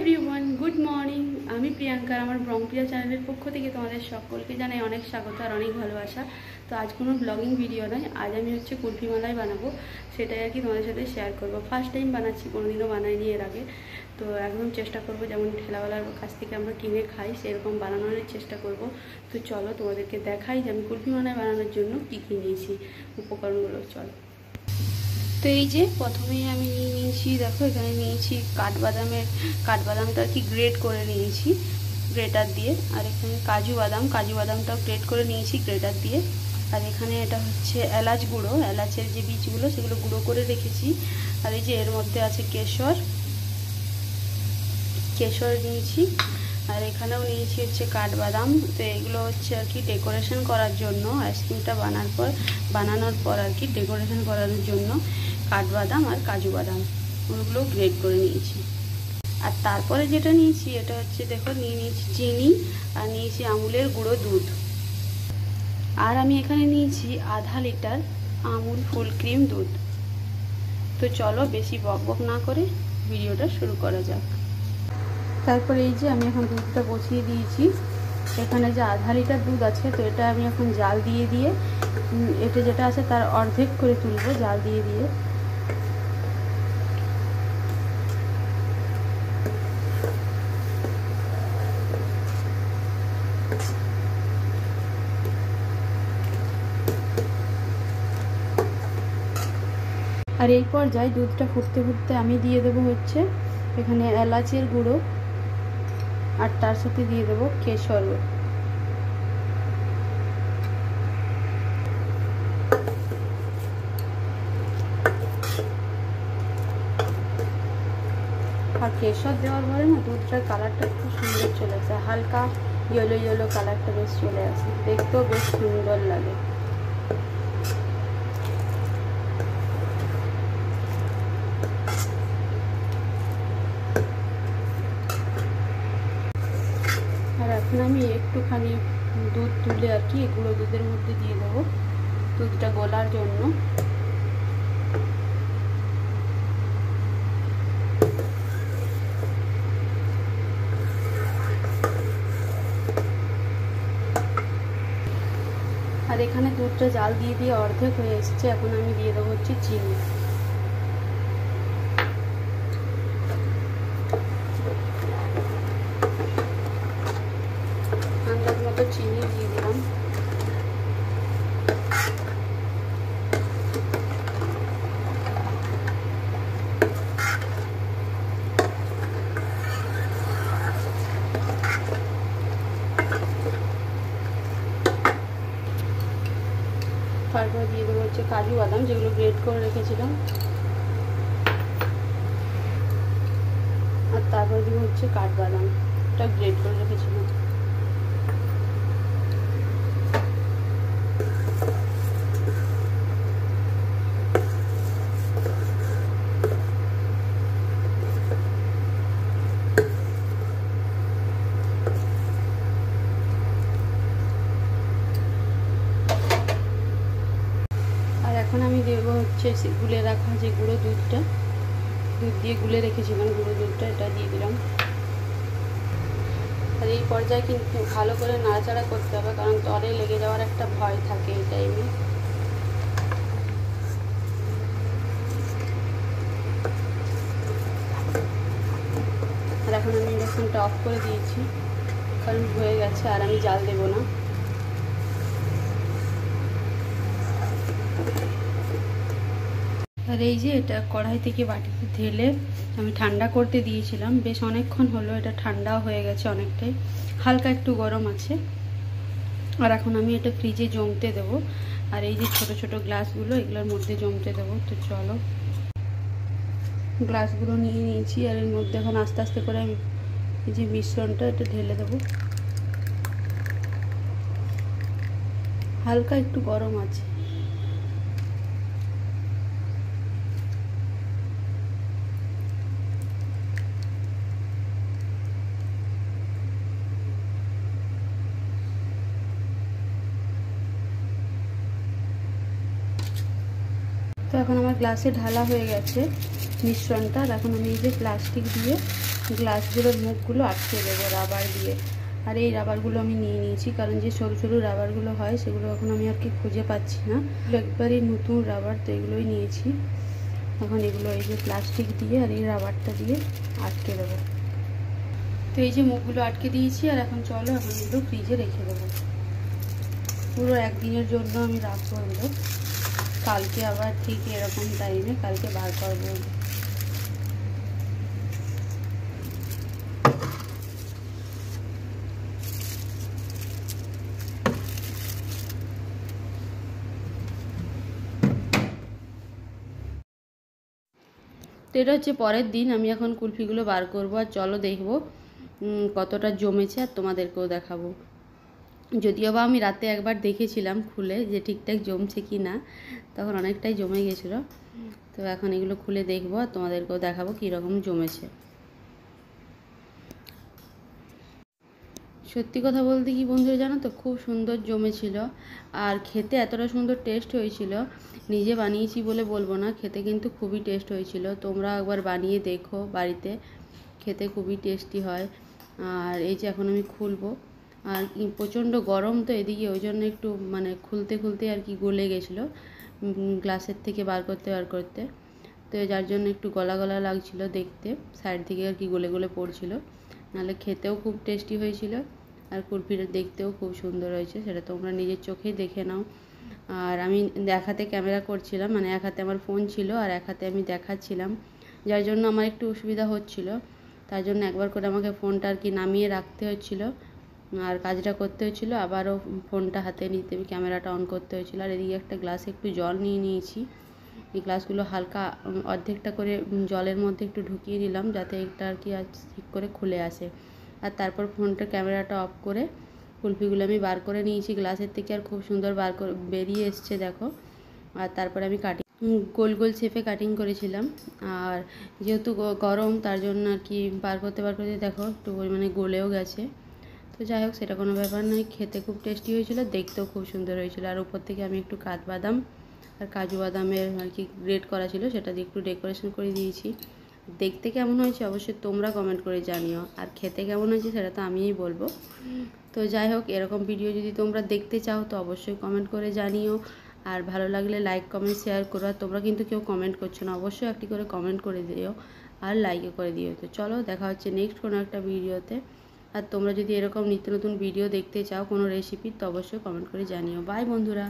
Everyone, good morning. আমি প্রিয়াঙ্কা, আমার ব্রহ্মপ্রিয়া চ্যানেলের পক্ষ থেকে তোমাদের সকলকে জানাই অনেক স্বাগত আর অনেক ভালোবাসা। তো আজ কোনো ব্লগিং ভিডিও নয়, আজ আমি কুলফি মালাই বানাবো, সেটাই আর কি তোমাদের সাথে শেয়ার করবো। ফার্স্ট টাইম বানাচ্ছি, কোনোদিনও বানাইনি এর আগে। তো একদম চেষ্টা করবো যেমন ঠেলাওয়ালার কাছ থেকে আমরা কিনে খাই সেরকম বানানোর চেষ্টা করব। তো চলো তোমাদেরকে দেখাই যে আমি কুলফি মালাই বানানোর জন্য কী কী নিয়েছি, উপকরণগুলো। চলো। তো এই যে প্রথমেই আমি নিয়েছি, দেখো এখানে নিয়েছি কাঠবাদামটা আর কি গ্রেট করে নিয়েছি গ্রেটার দিয়ে। আর এখানে কাজু বাদামটাও গ্রেট করে নিয়েছি গ্রেটার দিয়ে। আর এখানে এটা হচ্ছে এলাচ গুঁড়ো, এলাচের যে বীজগুলো সেগুলো গুঁড়ো করে রেখেছি। আর এই যে এর মধ্যে আছে কেশর নিয়েছি। আর এখানেও নিয়েছি হচ্ছে কাঠবাদাম। তো এগুলো হচ্ছে আর কি ডেকোরেশন করার জন্য, আইসক্রিমটা বানানোর পর আর কি ডেকোরেশন করার জন্য কাঠবাদাম আর কাজু বাদাম ওগুলো গ্রেট করে নিয়েছি। আর তারপরে যেটা নিয়েছি এটা হচ্ছে, দেখো নিয়েছি চিনি আর নিয়েছি আমুলের গুঁড়ো দুধ। আর আমি এখানে নিয়েছি আধা লিটার আমুল ফুল ক্রিম দুধ। তো চলো বেশি বকবক না করে ভিডিওটা শুরু করা যাক। তারপরে এই যে আমি এখন দুধটা বসিয়ে দিয়েছি। এখানে যে আধা লিটার দুধ আছে, তো এটা আমি এখন জাল দিয়ে এটা যেটা আছে তার অর্ধেক করে তুলবো জাল দিয়ে। আর এই পর্যায়ে দুধটা ফুটতে ফুটতে আমি দিয়ে দেবো হচ্ছে এখানে এলাচের গুঁড়ো, আর তার সাথে দিয়ে দেবো কেশরও। আর কেশর দেওয়ার পরে না দুধটার কালারটা খুব সুন্দর চলে আসে, হালকা ইয়েলো কালারটা বেশ চলে আসে, দেখতেও বেশ সুন্দর লাগে। আর এখন আমি একটুখানি দুধ তুলে আর কি গুঁড়ো দুধের মধ্যে দিয়ে দেবো দুধটা গলার জন্য। আর এখানে দুধটা জাল দিয়ে অর্ধেক হয়ে এসছে। এখন আমি দিয়ে দেবো হচ্ছে চিনি। আন্দাজ মতো চিনি দিয়ে দিলাম। তারপরে দিয়ে দেবো হচ্ছে কাজু বাদাম, যেগুলো গ্রেট করে রেখেছিলাম। আর তারপরে দিব হচ্ছে কাঠবাদামটা গ্রেট করে রেখেছিলাম। এখন আমি দেবো হচ্ছে গুলে রাখা যে দুধ দিয়ে গুলে রেখেছিলাম গুঁড়ো দুধটা, এটা দিয়ে দিলাম। আর এই পর্যায়ে কিন্তু ভালো করে নাড়াচাড়া করতে হবে, কারণ তলে লেগে যাওয়ার একটা ভয় থাকে এই টাইমে। আর এখন আমি ইন্ডাকশনটা অফ করে দিয়েছি, কারণ হয়ে গেছে আর আমি জাল দেবো না। আর এই যে এটা কড়াই থেকে বাটিতে ঢেলে আমি ঠান্ডা করতে দিয়েছিলাম, বেশ অনেকক্ষণ হলো, এটা ঠান্ডাও হয়ে গেছে অনেকটাই, হালকা একটু গরম আছে। আর এখন আমি এটা ফ্রিজে জমতে দেব। আর এই যে ছোট ছোট গ্লাসগুলো এগুলোর মধ্যে জমতে দেবো। তো চলো, গ্লাসগুলো নিয়ে নিয়েছি। আর এর মধ্যে এখন আস্তে আস্তে করে আমি এই যে মিশ্রণটা এটা ঢেলে দেবো। হালকা একটু গরম আছে। তো এখন আমার গ্লাসে ঢালা হয়ে গেছে মিশ্রণটা। আর এখন আমি এই যে প্লাস্টিক দিয়ে গ্লাসগুলোর মুখগুলো আটকে দেবো রাবার দিয়ে। আর এই রাবারগুলো আমি নিয়ে নিয়েছি, কারণ যে সরু সরু রাবারগুলো হয় সেগুলো এখন আমি আর কি খুঁজে পাচ্ছি না। একবারই নতুন রাবার, তো এগুলোই নিয়েছি। এখন এগুলো এই যে প্লাস্টিক দিয়ে আর এই রাবারটা দিয়ে আটকে দেবো। তো এই যে মুখগুলো আটকে দিয়েছি, আর এখন চলো এখন এগুলো ফ্রিজে রেখে দেবো। পুরো একদিনের জন্য আমি রাখবো এগুলো। কালকে আবার ঠিক এরকম টাইমে কালকে বার করবো। তো এটা হচ্ছে পরের দিন। আমি এখন কুলফিগুলো বার করবো, আর চলো দেখবো কতটা জমেছে, আর তোমাদেরকেও দেখাবো। যদিও বা আমি রাতে একবার দেখেছিলাম খুলে যে ঠিকঠাক জমছে কি না, তখন অনেকটাই জমে গেছিলো। তো এখন এগুলো খুলে দেখবো আর তোমাদেরকেও দেখাবো কীরকম জমেছে। সত্যি কথা বলতে কি বন্ধুরা, জানো তো, খুব সুন্দর জমেছিল, আর খেতে এতটা সুন্দর টেস্ট হয়েছিল। নিজে বানিয়েছি বলে বলবো না, খেতে কিন্তু খুবই টেস্ট হয়েছিল। তোমরা একবার বানিয়ে দেখো বাড়িতে, খেতে খুবই টেস্টি হয়। আর এই যে এখন আমি খুলবো, আর প্রচণ্ড গরম তো এদিকে, ওই জন্য একটু মানে খুলতে খুলতে আর কি গলে গেছিলো গ্লাসের থেকে বার করতে। তো যার জন্য একটু গলা গলা লাগছিলো দেখতে, সাইড থেকে আর কি গলে গলে পড়ছিলো। নাহলে খেতেও খুব টেস্টি হয়েছিল, আর কুলফিটা দেখতেও খুব সুন্দর হয়েছে, সেটা তোমরা নিজের চোখেই দেখে নাও। আর আমি এক হাতে ক্যামেরা করছিলাম, মানে এক হাতে আমার ফোন ছিল আর এক হাতে আমি দেখাচ্ছিলাম, যার জন্য আমার একটু অসুবিধা হচ্ছিল। তার জন্য একবার করে আমাকে ফোনটা আর কি নামিয়ে রাখতে হচ্ছিলো, আর কাজটা করতে হচ্ছিলো, আবারও ফোনটা হাতে নিতে ক্যামেরাটা অন করতে হচ্ছিলো। আর এদিকে একটা গ্লাসে একটু জল নিয়ে নিয়েছি। এই গ্লাসগুলো হালকা অর্ধেকটা করে জলের মধ্যে একটু ঢুকিয়ে দিলাম, যাতে এটা আর কি ঠিক করে খুলে আসে। আর তারপর ফোনটা ক্যামেরাটা অফ করে কুলফিগুলো আমি বার করে নিয়েছি গ্লাসের থেকে, আর খুব সুন্দর বার করে বেরিয়ে এসছে দেখো। আর তারপরে আমি গোল গোল শেপে কাটিং করেছিলাম, আর যেহেতু গরম তার জন্য আর কি বার করতে দেখো একটু পরিমাণে গলেও গেছে। তো যাই হোক, সেটা কোনো ব্যাপার নয়, খেতে খুব টেস্টি হয়েছিল, দেখতেও খুব সুন্দর হয়েছিল। আর উপর থেকে আমি একটু কাঠবাদাম আর কাজু বাদামের আর কি গ্রেট করা ছিল, সেটা দিয়ে একটু ডেকোরেশন করে দিয়েছি। দেখতে কেমন হয়েছে অবশ্যই তোমরা কমেন্ট করে জানিও, আর খেতে কেমন হয়েছে সেটা তো আমিই বলবো। তো যাই হোক, এরকম ভিডিও যদি তোমরা দেখতে চাও তো অবশ্যই কমেন্ট করে জানিও, আর ভালো লাগলে লাইক কমেন্ট শেয়ার করো। আর তোমরা কিন্তু কেউ কমেন্ট করছো না, অবশ্যই একটি করে কমেন্ট করে দিও আর লাইকও করে দিও। তো চলো দেখা হচ্ছে নেক্সট কোনো একটা ভিডিওতে। আর তোমরা যদি এরকম নিত্য নতুন ভিডিও দেখতে চাও কোনো রেসিপির, তো অবশ্যই কমেন্ট করে জানিও। বাই বন্ধুরা।